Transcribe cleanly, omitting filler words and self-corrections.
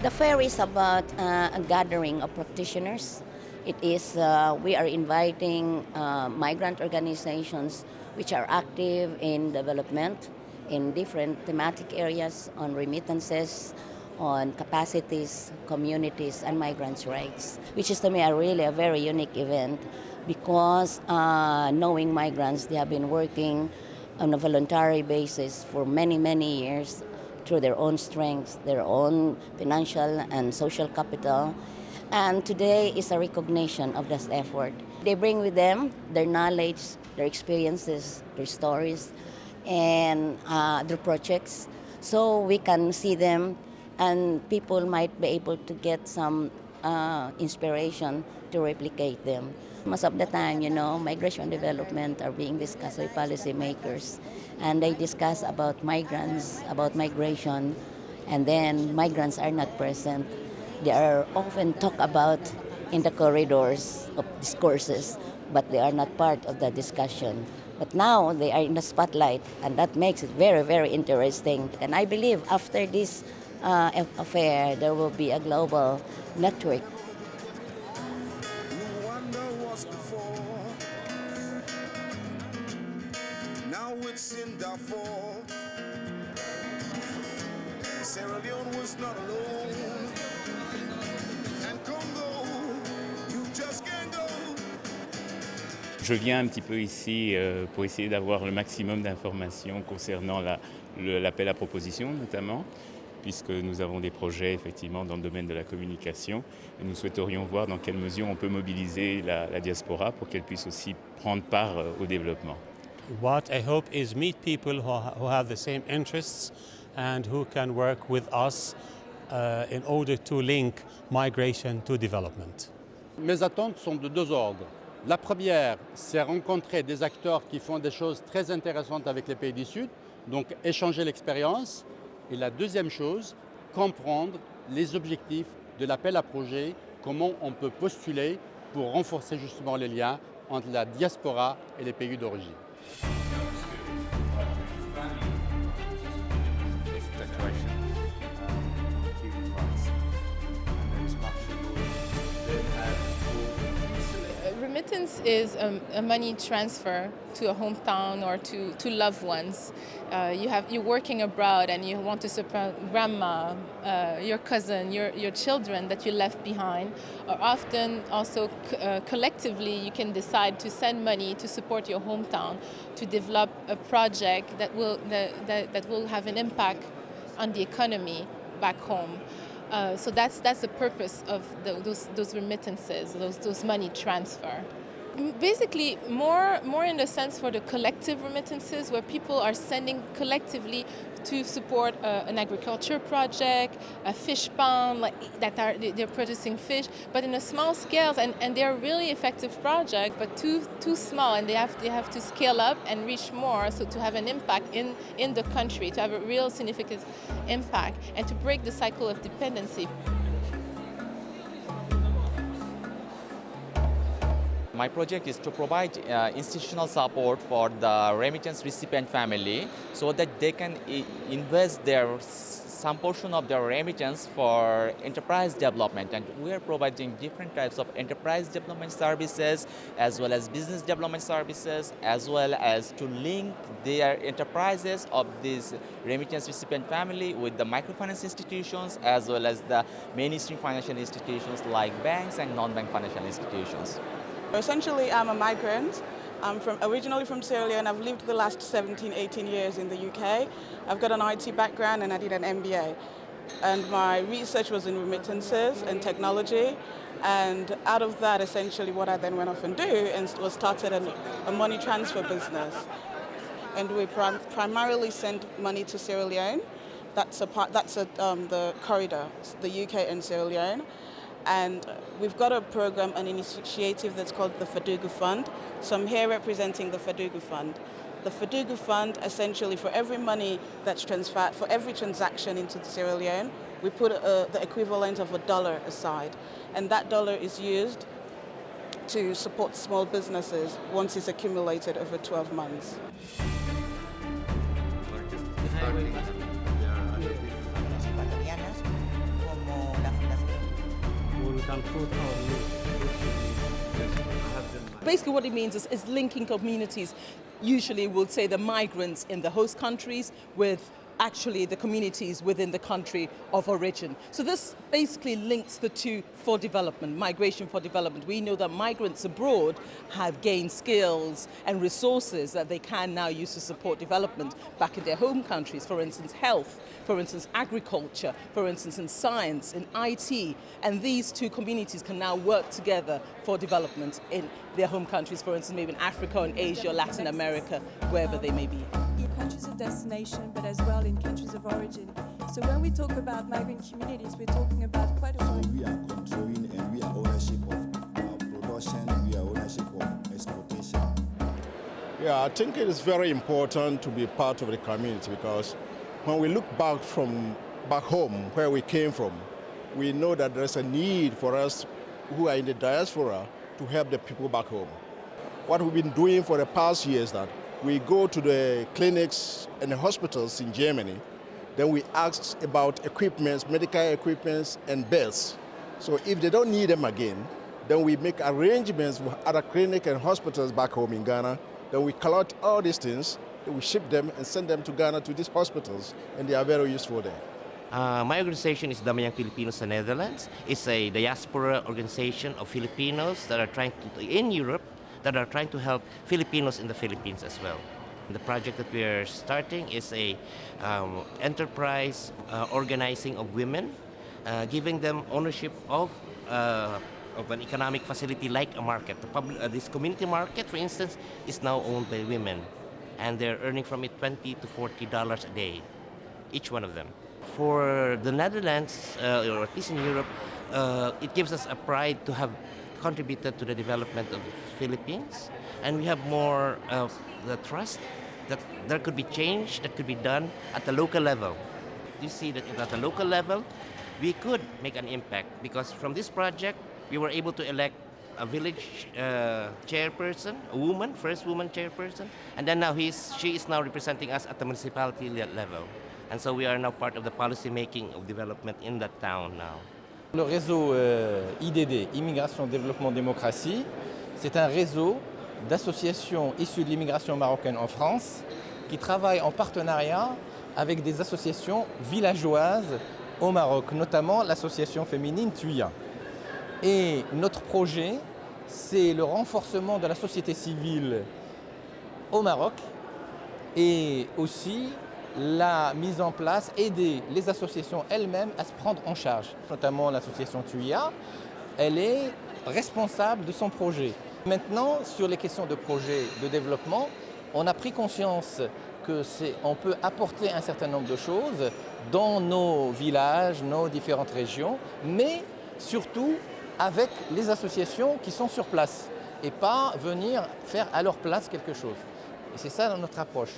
The fair is about a gathering of practitioners. It is we are inviting migrant organizations which are active in development in different thematic areas on remittances, on capacities, communities, and migrants' rights, which is to me a very unique event because knowing migrants, they have been working on a voluntary basis for many years through their own strengths, their own financial and social capital. And today is a recognition of this effort. They bring with them their knowledge, their experiences, their stories, and their projects. So we can see them and people might be able to get some inspiration to replicate them. Most of the time, migration development are being discussed with policymakers, and they discuss about migrants, about migration, and then migrants are not present. They are often talked about in the corridors of discourses, but they are not part of the discussion. But now they are in the spotlight, and that makes it very interesting. And I believe after this affair, there will be a global network. You wonder what's before. Now it's in Darfur. Sierra Leone was not alone. And Congo, you just can't go. Je viens un petit peu ici pour essayer d'avoir le maximum d'informations concernant l'appel à proposition notamment, puisque nous avons des projets effectivement dans le domaine de la communication et nous souhaiterions voir dans quelle mesure on peut mobiliser la diaspora pour qu'elle puisse aussi prendre part au développement. What I hope is meet people who have the same interests and who can work with us in order to link migration to development. Mes attentes sont de deux ordres. La première, c'est rencontrer des acteurs qui font des choses très intéressantes avec les pays du Sud, donc échanger l'expérience. Et la deuxième chose, comprendre les objectifs de l'appel à projet, comment on peut postuler pour renforcer justement les liens entre la diaspora et les pays d'origine. Remittance is a money transfer to a hometown or to loved ones. You're working abroad and you want to support grandma, your cousin, your children that you left behind. Or often also collectively you can decide to send money to support your hometown, to develop a project that will have an impact on the economy back home. So that's the purpose of those remittances, those money transfer. Basically, more in the sense for the collective remittances, where people are sending collectively to support an agriculture project, a fish pond, they're producing fish, but in a small scale, and they're really effective projects, but too small, and they have to scale up and reach more, so to have an impact in the country, to have a real significant impact, and to break the cycle of dependency. My project is to provide institutional support for the remittance recipient family so that they can invest some portion of their remittance for enterprise development. And we are providing different types of enterprise development services as well as business development services, as well as to link their enterprises of this remittance recipient family with the microfinance institutions as well as the mainstream financial institutions like banks and non-bank financial institutions. Essentially, I'm a migrant. I'm originally from Sierra Leone. I've lived the last 17, 18 years in the UK. I've got an IT background and I did an MBA. And my research was in remittances and technology. And out of that, essentially, what I then went off and was started a money transfer business. And we primarily send money to Sierra Leone. That's the corridor, the UK and Sierra Leone. And we've got a program, an initiative that's called the Fadugu Fund. So I'm here representing the Fadugu Fund. The Fadugu Fund, essentially, for every money that's transferred, for every transaction into Sierra Leone, we put the equivalent of $1 aside. And that dollar is used to support small businesses once it's accumulated over 12 months. Como can put our youth. Basically what it means is linking communities. Usually we'll say the migrants in the host countries with actually the communities within the country of origin. So this basically links the two for development, migration for development. We know that migrants abroad have gained skills and resources that they can now use to support development back in their home countries, for instance, health, for instance, agriculture, for instance, in science, in IT. And these two communities can now work together for development in their home countries, for instance, maybe in Africa, in Asia, Latin America, wherever they may be. Countries of destination, but as well in countries of origin. So when we talk about migrant communities, we're talking about quite a wide... We are controlling and we are ownership of production, we are ownership of exploitation. Yeah, I think it is very important to be part of the community because when we look back home, where we came from, we know that there's a need for us who are in the diaspora to help the people back home. What we've been doing for the past year is that we go to the clinics and the hospitals in Germany, then we ask about equipments, medical equipments and beds. So if they don't need them again, then we make arrangements with other clinics and hospitals back home in Ghana. Then we collect all these things, then we ship them and send them to Ghana to these hospitals, and they are very useful there. My organization is Damayang Filipinos sa Netherlands. It's a diaspora organization of Filipinos that are trying to, in Europe, that are trying to help Filipinos in the Philippines as well. The project that we are starting is a enterprise organizing of women, giving them ownership of an economic facility like a market. This community market, for instance, is now owned by women, and they're earning from it $20 to $40 a day, each one of them. For the Netherlands, or at least in Europe, it gives us a pride to have contributed to the development of the Philippines, and we have more of the trust that there could be change that could be done at the local level. You see that at the local level, we could make an impact because from this project, we were able to elect a village chairperson, a woman, first woman chairperson, and then now she is now representing us at the municipality level. And so we are now part of the policy making of development in that town now. Le réseau IDD, Immigration, Développement, Démocratie, c'est un réseau d'associations issues de l'immigration marocaine en France qui travaillent en partenariat avec des associations villageoises au Maroc, notamment l'association féminine Tuya. Et notre projet, c'est le renforcement de la société civile au Maroc et aussi la mise en place, aider les associations elles-mêmes à se prendre en charge. Notamment l'association Tuya, elle est responsable de son projet. Maintenant, sur les questions de projet de développement, on a pris conscience qu'on peut apporter un certain nombre de choses dans nos villages, nos différentes régions, mais surtout avec les associations qui sont sur place et pas venir faire à leur place quelque chose. Et c'est ça notre approche.